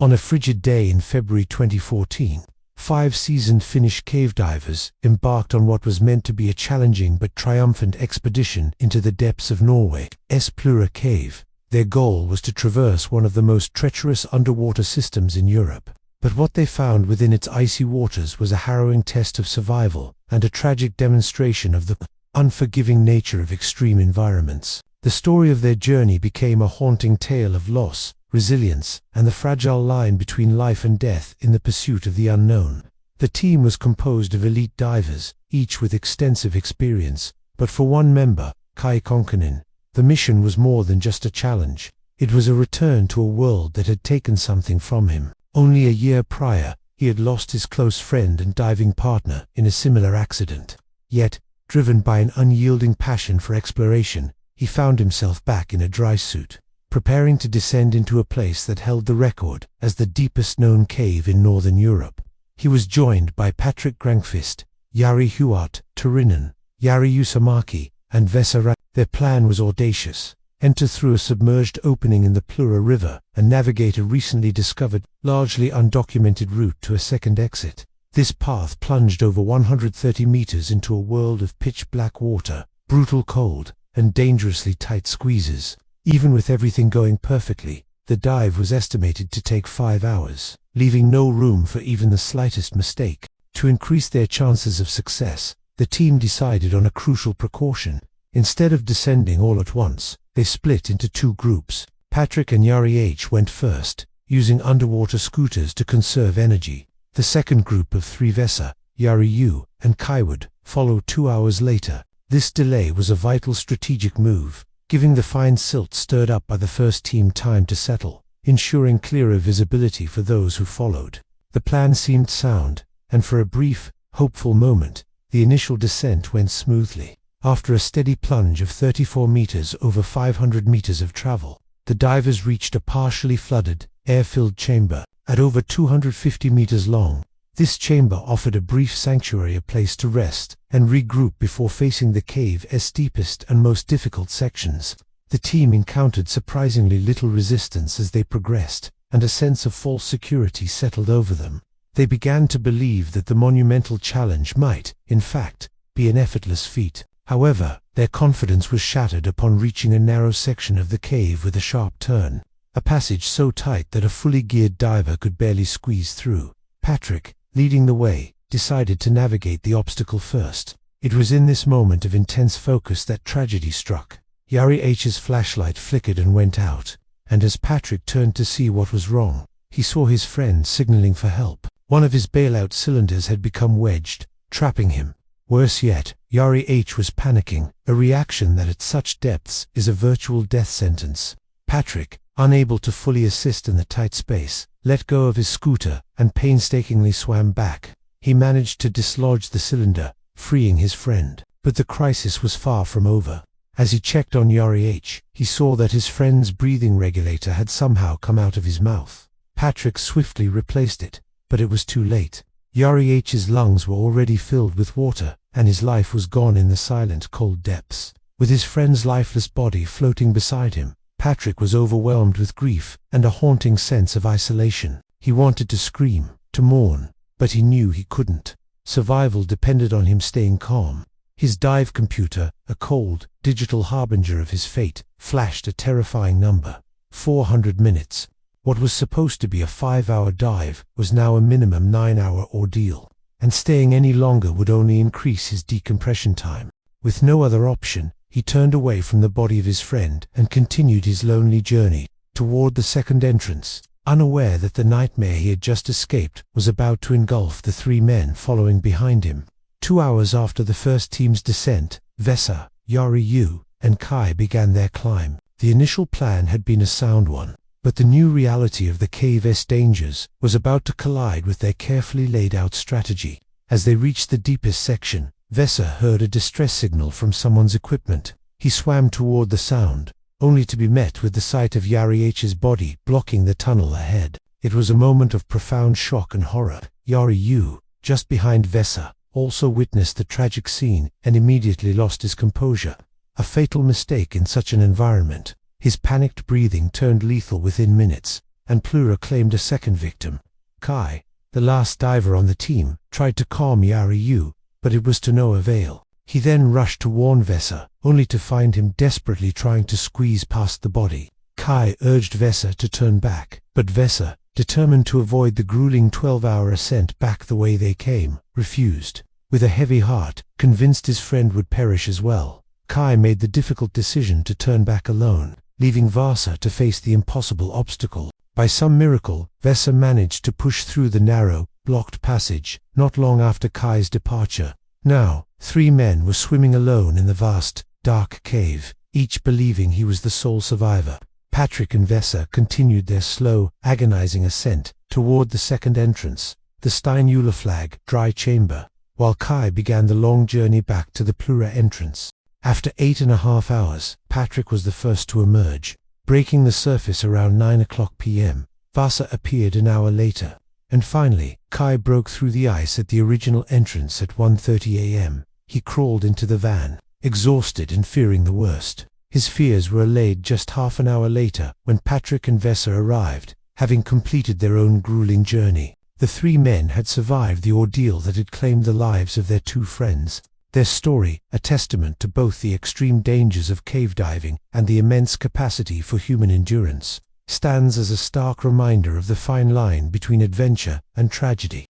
On a frigid day in February 2014, 5 seasoned Finnish cave divers embarked on what was meant to be a challenging but triumphant expedition into the depths of Norway's Plura Cave. Their goal was to traverse one of the most treacherous underwater systems in Europe. But what they found within its icy waters was a harrowing test of survival and a tragic demonstration of the unforgiving nature of extreme environments. The story of their journey became a haunting tale of loss, resilience, and the fragile line between life and death in the pursuit of the unknown. The team was composed of elite divers, each with extensive experience, but for one member, Kai Konkanen, the mission was more than just a challenge. It was a return to a world that had taken something from him. Only a year prior, he had lost his close friend and diving partner in a similar accident. Yet, driven by an unyielding passion for exploration, he found himself back in a dry suit, preparing to descend into a place that held the record as the deepest known cave in northern Europe. He was joined by Patrick Grankvist, Jari Huart Turinen, Jari Usamaki, and Vesa Ra. Their plan was audacious: enter through a submerged opening in the Plura River and navigate a recently discovered, largely undocumented route to a second exit. This path plunged over 130 meters into a world of pitch-black water, brutal cold, and dangerously tight squeezes. Even with everything going perfectly, the dive was estimated to take 5 hours, leaving no room for even the slightest mistake. To increase their chances of success, the team decided on a crucial precaution. Instead of descending all at once, they split into 2 groups. Patrick and Jari H. went first, using underwater scooters to conserve energy. The second group of 3, Vesa, Jari U, and Kai, would follow 2 hours later. This delay was a vital strategic move, giving the fine silt stirred up by the first team time to settle, ensuring clearer visibility for those who followed. The plan seemed sound, and for a brief, hopeful moment, the initial descent went smoothly. After a steady plunge of 34 meters over 500 meters of travel, the divers reached a partially flooded, air-filled chamber, at over 250 meters long. This chamber offered a brief sanctuary, a place to rest and regroup before facing the cave's steepest and most difficult sections. The team encountered surprisingly little resistance as they progressed, and a sense of false security settled over them. They began to believe that the monumental challenge might, in fact, be an effortless feat. However, their confidence was shattered upon reaching a narrow section of the cave with a sharp turn, a passage so tight that a fully geared diver could barely squeeze through. Patrick, leading the way, decided to navigate the obstacle first. It was in this moment of intense focus that tragedy struck. Jari H's flashlight flickered and went out, and as Patrick turned to see what was wrong, he saw his friend signaling for help. One of his bailout cylinders had become wedged, trapping him. Worse yet, Jari H was panicking, a reaction that at such depths is a virtual death sentence. Patrick, unable to fully assist in the tight space, let go of his scooter and painstakingly swam back. He managed to dislodge the cylinder, freeing his friend. But the crisis was far from over. As he checked on Jari H, he saw that his friend's breathing regulator had somehow come out of his mouth. Patrick swiftly replaced it, but it was too late. Jari H's lungs were already filled with water, and his life was gone in the silent, cold depths. With his friend's lifeless body floating beside him, Patrick was overwhelmed with grief and a haunting sense of isolation. He wanted to scream, to mourn, but he knew he couldn't. Survival depended on him staying calm. His dive computer, a cold, digital harbinger of his fate, flashed a terrifying number: 400 minutes. What was supposed to be a 5-hour dive was now a minimum 9-hour ordeal, and staying any longer would only increase his decompression time. With no other option, he turned away from the body of his friend and continued his lonely journey toward the second entrance, unaware that the nightmare he had just escaped was about to engulf the 3 men following behind him. 2 hours after the first team's descent, Vesa, Jari U, and Kai began their climb. The initial plan had been a sound one, but the new reality of the cave's dangers was about to collide with their carefully laid out strategy. As they reached the deepest section, Vesa heard a distress signal from someone's equipment. He swam toward the sound, only to be met with the sight of Jari H's body blocking the tunnel ahead. It was a moment of profound shock and horror. Jari U, just behind Vesa, also witnessed the tragic scene and immediately lost his composure. A fatal mistake in such an environment. His panicked breathing turned lethal within minutes, and Plura claimed a second victim. Kai, the last diver on the team, tried to calm Yariyu, but it was to no avail. He then rushed to warn Vesa, only to find him desperately trying to squeeze past the body. Kai urged Vesa to turn back, but Vesa, determined to avoid the grueling 12-hour ascent back the way they came, refused. With a heavy heart, convinced his friend would perish as well, Kai made the difficult decision to turn back alone, leaving Vasa to face the impossible obstacle. By some miracle, Vesa managed to push through the narrow, blocked passage, not long after Kai's departure. Now, 3 men were swimming alone in the vast, dark cave, each believing he was the sole survivor. Patrick and Vesa continued their slow, agonizing ascent toward the second entrance, the Steineuler flag dry chamber, while Kai began the long journey back to the Plura entrance. After 8.5 hours, Patrick was the first to emerge. Breaking the surface around 9:00 p.m., Vasa appeared an hour later. And finally, Kai broke through the ice at the original entrance at 1:30 a.m. He crawled into the van, exhausted and fearing the worst. His fears were allayed just half an hour later when Patrick and Vesa arrived, having completed their own grueling journey. The 3 men had survived the ordeal that had claimed the lives of their 2 friends. Their story, a testament to both the extreme dangers of cave diving and the immense capacity for human endurance, stands as a stark reminder of the fine line between adventure and tragedy.